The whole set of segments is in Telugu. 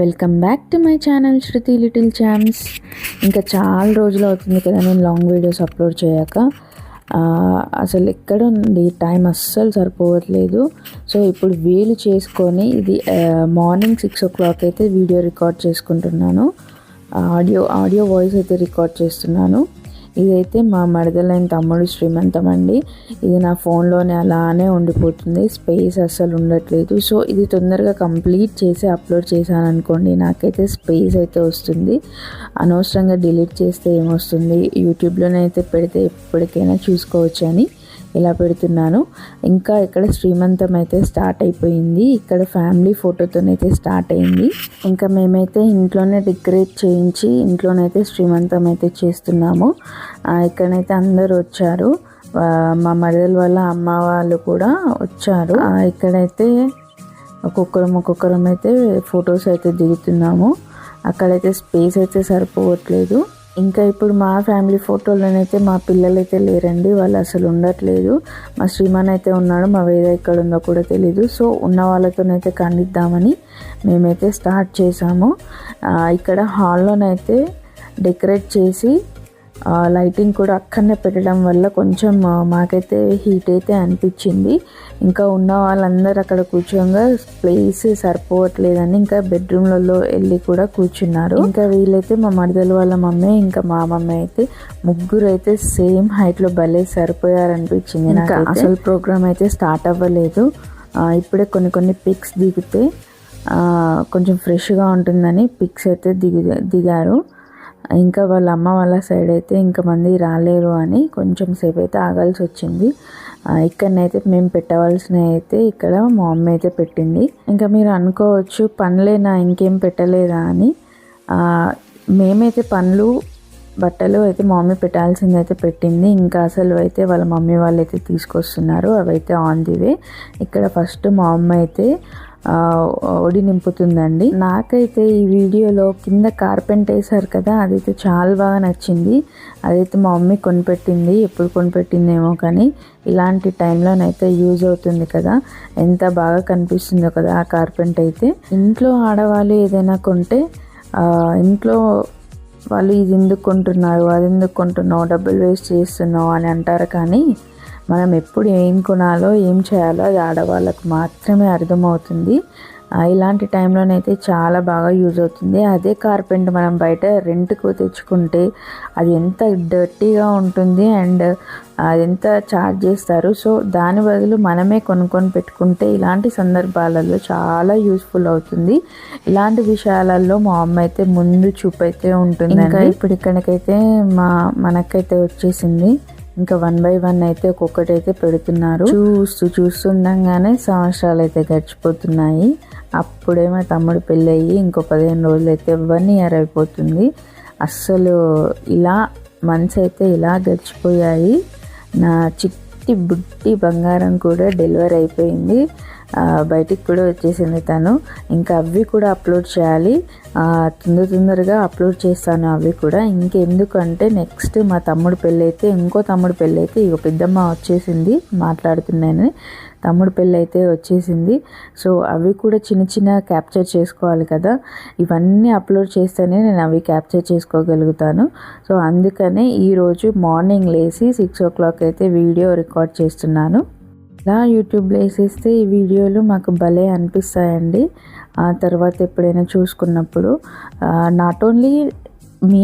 Welcome back to my channel Shruti little champs. ఇంకా చాలా రోజులు అవుతుంది కదా నేను లాంగ్ వీడియోస్ అప్లోడ్ చేయక. అసలు ఎక్కడ ఉంది టైం అస్సలు సరిపోవట్లేదు. సో ఇప్పుడు వీలు చేసుకొని ఇది మార్నింగ్ 6 o'clock అయితే వీడియో రికార్డ్ చేసుకుంటున్నాను. ఆడియో వాయిస్ అయితే రికార్డ్ చేస్తున్నాను. ఇదైతే మా మరదలైన తమ్ముడు శ్రీమంతం అండి. ఇది నా ఫోన్లోనే అలానే ఉండిపోతుంది, స్పేస్ అస్సలు ఉండట్లేదు. సో ఇది తొందరగా కంప్లీట్ చేసి అప్లోడ్ చేశాను అనుకోండి, నాకైతే స్పేస్ అయితే వస్తుంది. అనవసరంగా డిలీట్ చేస్తే ఏమొస్తుంది, యూట్యూబ్లోనైతే పెడితే ఎప్పటికైనా చూసుకోవచ్చు అని ఇలా పెడుతున్నాను. ఇంకా ఇక్కడ శ్రీమంతం అయితే స్టార్ట్ అయిపోయింది. ఇక్కడ ఫ్యామిలీ ఫోటోతోనైతే స్టార్ట్ అయింది. ఇంకా మేమైతే ఇంట్లోనే డెకరేట్ చేయించి ఇంట్లోనైతే శ్రీమంతం అయితే చేస్తున్నాము. ఇక్కడైతే అందరూ వచ్చారు, మా మరదల వాళ్ళ అమ్మ వాళ్ళు కూడా వచ్చారు. ఇక్కడైతే ఒక్కొక్కరం అయితే ఫొటోస్ అయితే దిగుతున్నాము. అక్కడైతే స్పేస్ అయితే సరిపోవట్లేదు. ఇంకా ఇప్పుడు మా ఫ్యామిలీ ఫోటోలోనైతే మా పిల్లలు అయితే లేరండి, వాళ్ళు అసలు ఉండట్లేదు. మా శ్రీమాన్ అయితే ఉన్నాడు, మా వేద ఎక్కడ ఉందో కూడా తెలీదు. సో ఉన్న వాళ్ళతోనైతే ఖండిద్దామని మేమైతే స్టార్ట్ చేసాము. ఇక్కడ హాల్లోనైతే డెకరేట్ చేసి లైటింగ్ కూడా అక్కడనే పెట్టడం వల్ల కొంచెం మాకైతే హీట్ అయితే అనిపించింది. ఇంకా ఉన్న వాళ్ళందరూ అక్కడ కూర్చోగా ప్లేస్ సరిపోవట్లేదని ఇంకా బెడ్రూమ్లలో వెళ్ళి కూడా కూర్చున్నారు. ఇంకా వీళ్ళైతే మా మరదల వాళ్ళ మమ్మీ ఇంకా మా మమ్మీ అయితే ముగ్గురు అయితే సేమ్ హైట్లో భలే సరిపోయారనిపించింది. ఇంకా అసలు ప్రోగ్రామ్ అయితే స్టార్ట్ అవ్వలేదు. ఇప్పుడే కొన్ని పిక్స్ దిగితే కొంచెం ఫ్రెష్గా ఉంటుందని పిక్స్ అయితే దిగారు. ఇంకా వాళ్ళ అమ్మ వాళ్ళ సైడ్ అయితే ఇంకా మంది రాలేరు అని కొంచెం సేపు అయితే ఆగాల్సి వచ్చింది. ఇక్కడనైతే మేము పెట్టవలసిన అయితే ఇక్కడ మా మమ్మీ అయితే పెట్టింది. ఇంకా మీరు అనుకోవచ్చు పనులేనా ఇంకేం పెట్టలేదా అని. మేమైతే పనులు బట్టలు అయితే మా మమ్మీ పెట్టాల్సింది అయితే పెట్టింది. ఇంకా అసలు అయితే వాళ్ళ మమ్మీ వాళ్ళు అయితే తీసుకొస్తున్నారు, అవైతే ఆన్ ది వే. ఇక్కడ ఫస్ట్ మా అమ్మ అయితే ఒడి నింపుతుందండి. నాకైతే ఈ వీడియోలో కింద కార్పెంట్ వేసారు కదా, అదైతే చాలా బాగా నచ్చింది. అదైతే మా మమ్మీ కొనిపెట్టింది, ఎప్పుడు కొనిపెట్టిందేమో కానీ ఇలాంటి టైంలోనైతే యూజ్ అవుతుంది కదా, ఎంత బాగా కనిపిస్తుందో కదా ఆ కార్పెంట్ అయితే. ఇంట్లో ఆడవాళ్ళు ఏదైనా కొంటే ఇంట్లో వాళ్ళు ఇది ఎందుకు కొంటున్నారు, అది ఎందుకు కొంటున్నావు, డబ్బులు వేస్ట్ చేస్తున్నావు అని అంటారు. కానీ మనం ఎప్పుడు ఏం కొనాలో ఏం చేయాలో అది ఆడవాళ్ళకు మాత్రమే అర్థమవుతుంది. ఇలాంటి టైంలోనైతే చాలా బాగా యూజ్ అవుతుంది. అదే కార్పెంట్ మనం బయట రెంట్కు తెచ్చుకుంటే అది ఎంత డర్టీగా ఉంటుంది అండ్ అది ఎంత ఛార్జ్ చేస్తారు. సో దాని బదులు మనమే కొనుక్కొని పెట్టుకుంటే ఇలాంటి సందర్భాలలో చాలా యూస్ఫుల్ అవుతుంది. ఇలాంటి విషయాలలో మా అమ్మ అయితే ముందు చూపు అయితే ఉంటుంది. ఇంకా ఇప్పుడు ఇక్కడికైతే మనకైతే వచ్చేసింది. ఇంకా 1 by 1 అయితే ఒక్కొక్కటి అయితే పెడుతున్నారు. చూస్తుండగానే సంవత్సరాలు అయితే గడిచిపోతున్నాయి. అప్పుడే మా తమ్ముడు పెళ్ళి అయ్యి ఇంకో 15 రోజులు అయితే 1 year అయిపోతుంది. అస్సలు ఇలా మంత్స్ అయితే ఇలా గడిచిపోయాయి. నా చిట్టి బుట్టి బంగారం కూడా డెలివరీ అయిపోయింది, బయటికి కూడా వచ్చేసింది తను. ఇంకా అవి కూడా అప్లోడ్ చేయాలి, తొందరగా అప్లోడ్ చేస్తాను అవి కూడా. ఇంకెందుకంటే నెక్స్ట్ మా తమ్ముడు పెళ్ళి అయితే ఇంకో తమ్ముడు పెళ్ళి అయితే ఇక పెద్దమ్మ వచ్చేసింది, మాట్లాడుతున్నాను, తమ్ముడు పెళ్ళి అయితే వచ్చేసింది. సో అవి కూడా చిన్న క్యాప్చర్ చేసుకోవాలి కదా, ఇవన్నీ అప్లోడ్ చేస్తేనే నేను అవి క్యాప్చర్ చేసుకోగలుగుతాను. సో అందుకనే ఈరోజు మార్నింగ్ లేచి 6 o'clock అయితే వీడియో రికార్డ్ చేస్తున్నాను. ఇలా యూట్యూబ్లో వేసేస్తే ఈ వీడియోలు మాకు భలే అనిపిస్తాయండి. ఆ తర్వాత ఎప్పుడైనా చూసుకున్నప్పుడు నాట్ ఓన్లీ మీ,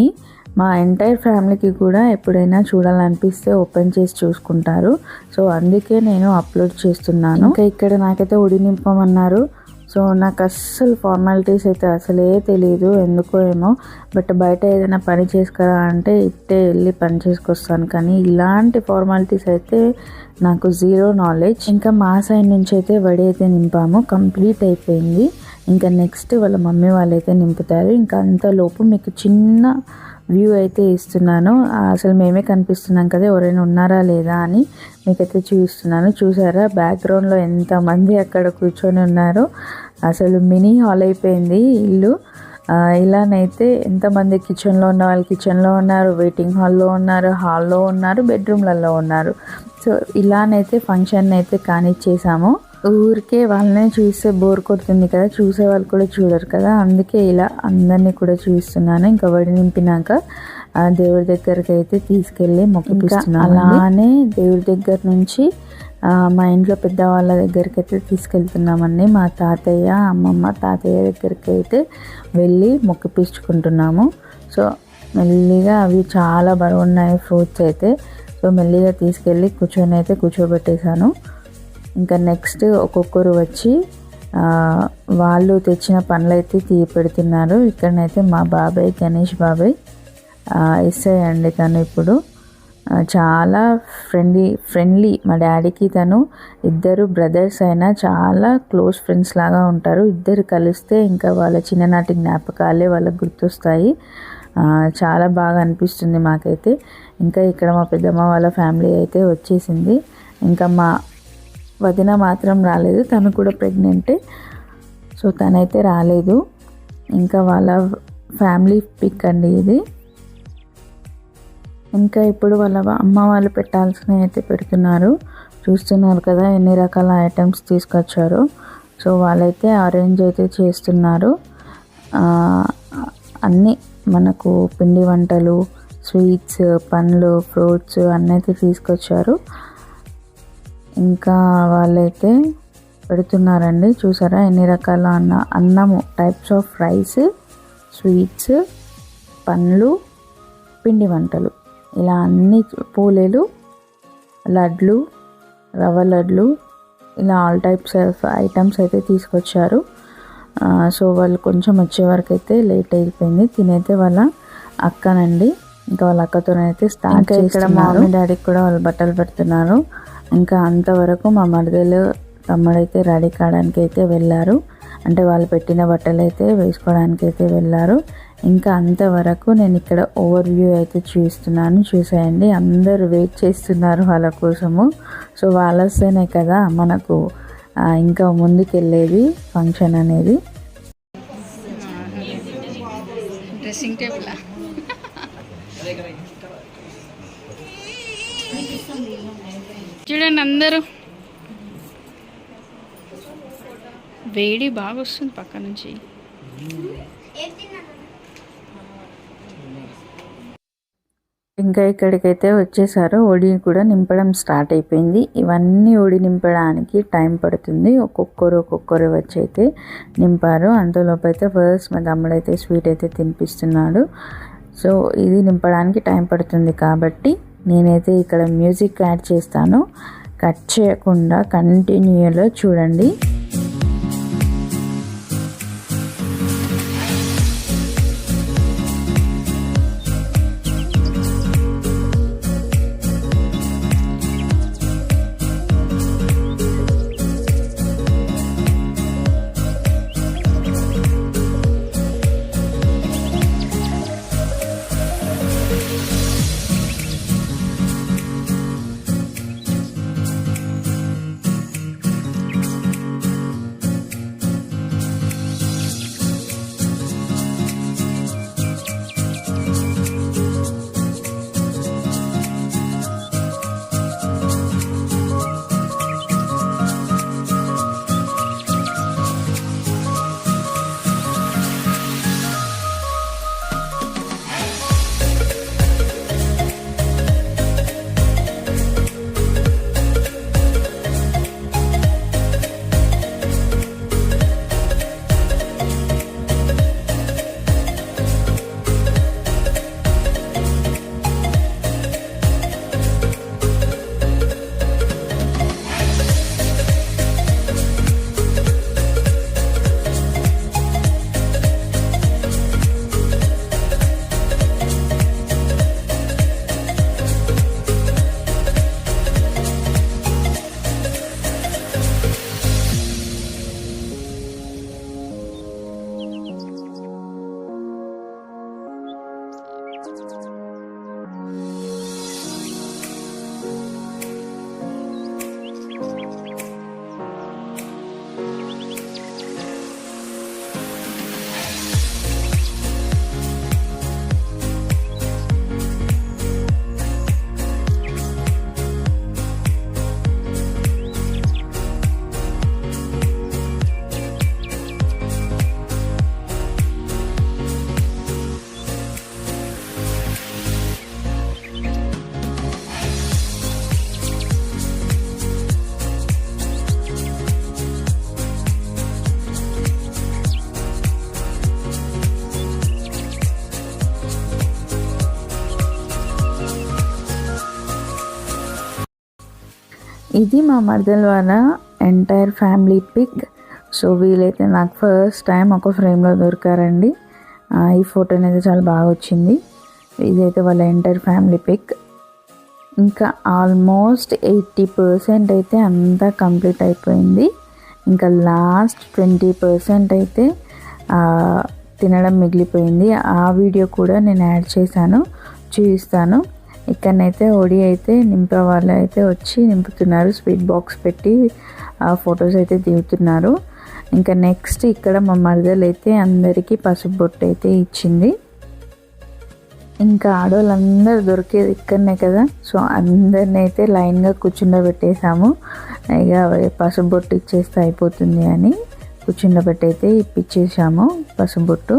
మా ఎంటైర్ ఫ్యామిలీకి కూడా ఎప్పుడైనా చూడాలనిపిస్తే ఓపెన్ చేసి చూసుకుంటారు. సో అందుకే నేను అప్లోడ్ చేస్తున్నాను. ఇంకా ఇక్కడ నాకైతే ఒడి నింపమన్నారు. సో నాకు అస్సలు ఫార్మాలిటీస్ అయితే అసలే తెలియదు, ఎందుకో ఏమో. బట్ బయట ఏదైనా పని చేసుకురా అంటే ఇట్టే వెళ్ళి పని చేసుకొస్తాను, కానీ ఇలాంటి ఫార్మాలిటీస్ అయితే నాకు జీరో నాలెడ్జ్. ఇంకా మా సైడ్ నుంచి అయితే వడి అయితే నింపాము, కంప్లీట్ అయిపోయింది. ఇంకా నెక్స్ట్ వాళ్ళ మమ్మీ వాళ్ళు అయితే నింపుతారు. ఇంకా అంతలోపు మీకు చిన్న వ్యూ అయితే ఇస్తున్నాను. అసలు మేమే కనిపిస్తున్నాం కదా, ఎవరైనా ఉన్నారా లేదా అని మీకైతే చూపిస్తున్నాను. చూసారా బ్యాక్గ్రౌండ్లో ఎంతమంది అక్కడ కూర్చొని ఉన్నారో, అసలు మినీ హాల్ అయిపోయింది ఇల్లు. ఇలానైతే ఎంతమంది కిచెన్లో ఉన్న వాళ్ళు కిచెన్లో ఉన్నారు, వెయిటింగ్ హాల్లో ఉన్నారు, హాల్లో ఉన్నారు, బెడ్రూమ్లలో ఉన్నారు. సో ఇలానైతే ఫంక్షన్ అయితే కానిచ్చేసాము. ఊరికే వాళ్ళనే చూస్తే బోర్ కొడుతుంది కదా, చూసే వాళ్ళు కూడా చూడరు కదా, అందుకే ఇలా అందరినీ కూడా చూస్తున్నాను. ఇంకా వడి నింపినాక దేవుడి దగ్గరికి అయితే తీసుకెళ్ళి మొక్కిపిస్తున్నాను. అలానే దేవుడి దగ్గర నుంచి మా ఇంట్లో పెద్దవాళ్ళ దగ్గరికి అయితే తీసుకెళ్తున్నామండి. మా తాతయ్య అమ్మమ్మ తాతయ్య దగ్గరికి అయితే వెళ్ళి మొక్కిపించుకుంటున్నాము. సో మెల్లిగా అవి చాలా బరువు ఉన్నాయి ఫ్రూట్స్ అయితే. సో మెల్లిగా తీసుకెళ్ళి కూర్చోబెట్టేశాను. ఇంకా నెక్స్ట్ ఒక్కొక్కరు వచ్చి వాళ్ళు తెచ్చిన పండ్లు అయితే పెడుతున్నారు. ఇక్కడనైతే మా బాబాయ్ గణేష్ బాబాయ్ ఎస్ఐ అండి. తను ఇప్పుడు చాలా ఫ్రెండ్లీ. మా డాడీకి తను ఇద్దరు బ్రదర్స్ అయినా చాలా క్లోజ్ ఫ్రెండ్స్ లాగా ఉంటారు. ఇద్దరు కలిస్తే ఇంకా వాళ్ళ చిన్ననాటి జ్ఞాపకాలే వాళ్ళకి గుర్తొస్తాయి. చాలా బాగా అనిపిస్తుంది మాకైతే. ఇంకా ఇక్కడ మా పెద్దమ్మ వాళ్ళ ఫ్యామిలీ అయితే వచ్చేసింది. ఇంకా మా వదిన మాత్రం రాలేదు, తను కూడా ప్రెగ్నెంటే. సో తనైతే రాలేదు. ఇంకా వాళ్ళ ఫ్యామిలీ పిక్ అండి ఇది. ఇంకా ఇప్పుడు వాళ్ళ అమ్మ వాళ్ళు పెట్టాల్సినవి అయితే పెడుతున్నారు. చూస్తున్నారు కదా ఎన్ని రకాల ఐటమ్స్ తీసుకొచ్చారు. సో వాళ్ళైతే అరేంజ్ అయితే చేస్తున్నారు. అన్నీ మనకు పిండి వంటలు, స్వీట్స్, పండ్లు, ఫ్రూట్స్ అన్నీ అయితే తీసుకొచ్చారు. ఇంకా వాళ్ళైతే పెడుతున్నారండి. చూసారా ఎన్ని రకాల అన్నము, టైప్స్ ఆఫ్ రైస్, స్వీట్స్, పండ్లు, పిండి వంటలు, ఇలా అన్ని పూలేలు, లడ్లు, రవ్వ లడ్లు, ఇలా ఆల్ టైప్స్ ఆఫ్ ఐటమ్స్ అయితే తీసుకొచ్చారు. సో వాళ్ళు కొంచెం వచ్చే వరకు అయితే లేట్ అయిపోయింది. తినైతే వాళ్ళ అక్కనండి. ఇంకా వాళ్ళ అక్కతోనైతే స్టార్ట్ చేసి ఇక్కడ మమ్మీ డాడీకి కూడా వాళ్ళు బట్టలు పెడుతున్నారు. ఇంకా అంతవరకు మా మరదలు తమ్ముడైతే రెడీ కావడానికి అయితే వెళ్ళారు. అంటే వాళ్ళు పెట్టిన బట్టలు అయితే వేసుకోవడానికి అయితే వెళ్ళారు. ఇంకా అంతవరకు నేను ఇక్కడ ఓవర్ వ్యూ అయితే చూస్తున్నాను. చూసేయండి, అందరూ వెయిట్ చేస్తున్నారు వాళ్ళ కోసము. సో వాళ్ళు వస్తేనే కదా మనకు ఇంకా ముందుకు వెళ్ళేది ఫంక్షన్ అనేది. డ్రెస్సింగ్ టేబుల్ చూడండి, అందరూ వేడి బాగా వస్తుంది పక్క నుంచి. ఇంకా ఇక్కడికైతే వచ్చేసారు. ఒడి కూడా నింపడం స్టార్ట్ అయిపోయింది. ఇవన్నీ ఒడి నింపడానికి టైం పడుతుంది. ఒక్కొక్కరు వచ్చి అయితే నింపారు. అంతలోపు అయితే ఫస్ట్ మా తమ్ముడైతే స్వీట్ అయితే తినిపిస్తున్నాడు. సో ఇది నింపడానికి టైం పడుతుంది కాబట్టి నేనైతే ఇక్కడ మ్యూజిక్ యాడ్ చేస్తాను. కట్ చేయకుండా కంటిన్యూలో చూడండి. ఇది మా మరదల వాళ్ళ ఎంటైర్ ఫ్యామిలీ పిక్. సో వీలైతే నాకు ఫస్ట్ టైం ఒక ఫ్రేమ్లో దొరికారండి. ఈ ఫోటో అనేది చాలా బాగా వచ్చింది. ఇదైతే వాళ్ళ ఎంటైర్ ఫ్యామిలీ పిక్. ఇంకా ఆల్మోస్ట్ 80% అయితే అంతా కంప్లీట్ అయిపోయింది. ఇంకా లాస్ట్ 20% అయితే తినడం మిగిలిపోయింది. ఆ వీడియో కూడా నేను యాడ్ చేశాను, చూపిస్తాను. ఇక్కడనైతే ఒడి అయితే నింపే వాళ్ళు అయితే వచ్చి నింపుతున్నారు. స్వీట్ బాక్స్ పెట్టి ఫొటోస్ అయితే దిగుతున్నారు. ఇంకా నెక్స్ట్ ఇక్కడ మా మరదలు అయితే అందరికీ పసుపు బొట్టు అయితే ఇచ్చింది. ఇంకా ఆడవాళ్ళందరూ దొరికేది ఇక్కడనే కదా, సో అందరిని అయితే లైన్గా కూర్చుండబెట్టేసాము. ఇక పసుపు బొట్టు ఇచ్చేస్తే అయిపోతుంది అని కూర్చుండబెట్టి అయితే ఇప్పించేసాము పసుపు బొట్టు.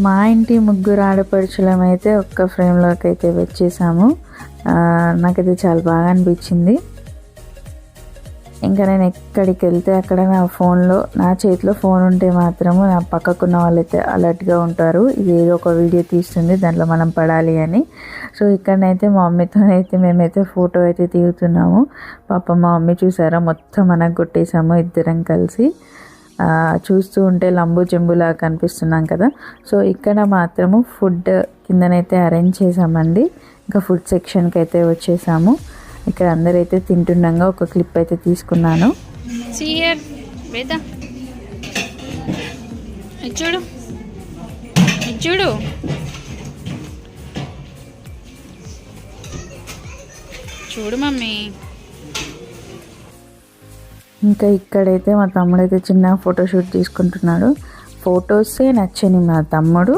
మా ఇంటి ముగ్గురు ఆడపడుచులం అయితే ఒక్క ఫ్రేమ్లోకి అయితే వచ్చేసాము. నాకైతే చాలా బాగా అనిపించింది. ఇంకా నేను ఎక్కడికి వెళ్తే అక్కడ నా చేతిలో ఫోన్ ఉంటే మాత్రము నా పక్కకున్న వాళ్ళైతే అలర్ట్గా ఉంటారు. ఇది ఏదో ఒక వీడియో తీస్తుంది, దాంట్లో మనం పడాలి అని. సో ఇక్కడనైతే మా మమ్మీతోనైతే మేమైతే ఫోటో అయితే తీగుతున్నాము. పాప మా మమ్మీ చూసారా, మొత్తం మనకు కొట్టేసాము ఇద్దరం కలిసి. చూస్తూ ఉంటే లంబు చెంబులా కనిపిస్తున్నాం కదా. సో ఇక్కడ మాత్రము ఫుడ్ కిందనైతే అరేంజ్ చేసామండి. ఇంకా ఫుడ్ సెక్షన్కి అయితే వచ్చేసాము. ఇక్కడ అందరైతే తింటుండగా ఒక క్లిప్ అయితే తీసుకున్నాను. చూడు చూడు చూడు మమ్మీ. ఇంకా ఇక్కడైతే మా తమ్ముడైతే చిన్న ఫోటోషూట్ తీసుకుంటున్నాడు. ఫొటోసే నచ్చని మా తమ్ముడు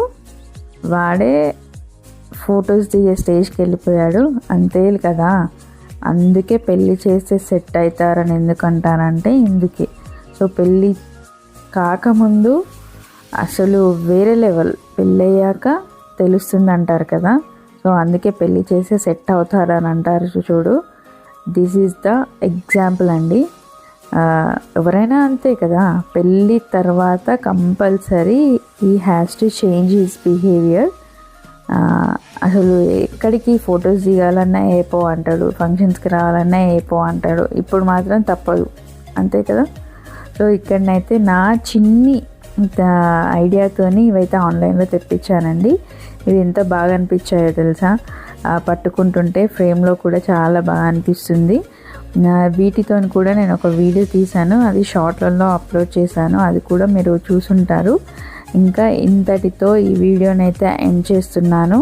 వాడే ఫొటోస్ దిగే స్టేజ్కి వెళ్ళిపోయాడు. అంతే కదా, అందుకే పెళ్ళి చేస్తే సెట్ అవుతారని ఎందుకంటారంటే ఇందుకే. సో పెళ్ళి కాకముందు అసలు వేరే లెవెల్, పెళ్ళయ్యాక తెలుస్తుంది అంటారు కదా. సో అందుకే పెళ్ళి చేస్తే సెట్ అవుతారని అంటారు. చూడు, దిస్ ఈజ్ ద ఎగ్జాంపుల్ అండి. ఎవరైనా అంతే కదా, పెళ్ళి తర్వాత కంపల్సరీ ఈ has to change his behaviour. అసలు ఎక్కడికి ఫొటోస్ దిగాలన్నా ఏపో అంటాడు, ఫంక్షన్స్కి రావాలన్నా ఏపో అంటాడు. ఇప్పుడు మాత్రం తప్పదు, అంతే కదా. సో ఇక్కడనైతే నా చిన్ని ఐడియాతోని ఇవైతే ఆన్లైన్లో తెప్పించానండి. ఇవి ఎంత బాగా అనిపించాయో తెలుసా, పట్టుకుంటుంటే ఫ్రేమ్లో కూడా చాలా బాగా అనిపిస్తుంది. వీటితో కూడా నేను ఒక వీడియో తీశాను, అది షార్ట్లలో అప్లోడ్ చేశాను, అది కూడా మీరు చూసుంటారు. ఇంకా ఇంతటితో ఈ వీడియోనైతే ఎండ్ చేస్తున్నాను.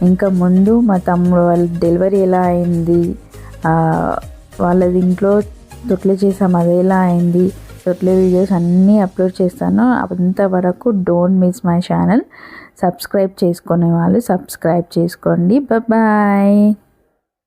ఇంకా ముందు మా తమ్ముడు వాళ్ళ డెలివరీ ఎలా అయింది, వాళ్ళది ఇంట్లో తొట్లే చేసాం అది ఎలా అయింది, తొట్లే వీడియోస్ అన్నీ అప్లోడ్ చేస్తాను. అంతవరకు don't miss my channel. Subscribe చేసుకునే వాళ్ళు సబ్స్క్రైబ్ చేసుకోండి. బాయ్.